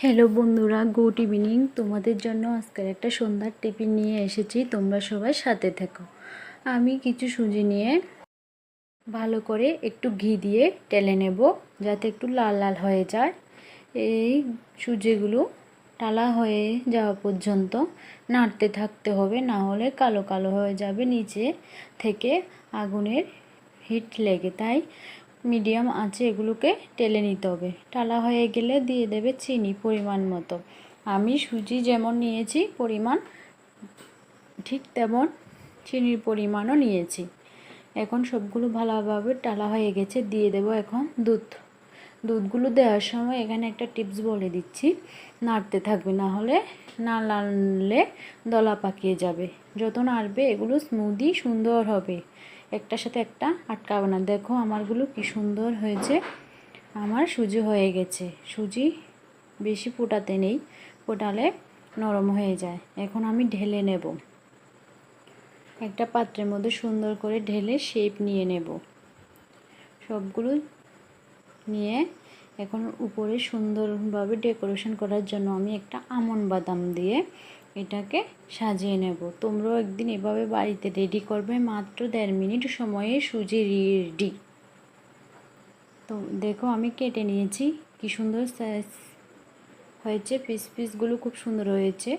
Hello বন্ধুরা, good evening. তোমাদের জন্য আজকের একটা সন্ধ্যার টিফিন নিয়ে এসেছি। তোমরা সবাই সাথে থেকো। আমি কিছু সুজি নিয়ে ভালো করে একটু ঘি দিয়ে টেলে নেব, যাতে একটু লাল লাল হয়ে যায়। এই সুজিগুলো টালা হয়ে যাওয়া পর্যন্ত নাড়তে থাকতে হবে, না হলে কালো কালো হয়ে যাবে নিচে থেকে আগুনের হিট লেগে। তাই মিডিয়াম আঁচে এগুলোকে টেলে নিতে হবে। টালা হয়ে গেলে দিয়ে দেবে চিনি পরিমাণ মতো। আমি সুজি যেমন নিয়েছি পরিমাণ, ঠিক তেমন চিনির পরিমাণও নিয়েছি। এখন সবগুলো ভালোভাবে টালা হয়ে গেছে। দিয়ে দেব এখন দুধগুলো দেওয়ার সময় এখানে একটা টিপস বলে দিচ্ছি, নাড়তে থাকবে, না হলে না নাড়লে দলা পাকিয়ে যাবে। যত নাড়বে এগুলো স্মুদি সুন্দর হবে, একটার সাথে একটা আটকাবে না। দেখো আমারগুলো কি সুন্দর হয়েছে। আমার সুজি হয়ে গেছে। সুজি বেশি ফোটাতে নেই, ফোটালে নরম হয়ে যায়। এখন আমি ঢেলে নেব, একটা পাত্রের মধ্যে সুন্দর করে ঢেলে শেপ নিয়ে নেব। সবগুলো নিয়ে এখন উপরে সুন্দরভাবে ডেকোরেশন করার জন্য আমি একটা আমন্ড বাদাম দিয়ে এটাকে সাজিয়ে নেব। তোমরাও একদিন এভাবে বাড়িতে রেডি করবে, মাত্র 1.5 মিনিট সময়ে সুজি রেডি। তো দেখো আমি কেটে নিয়েছি, কি সুন্দর সাইজ হয়েছে, পিসগুলো খুব সুন্দর হয়েছে।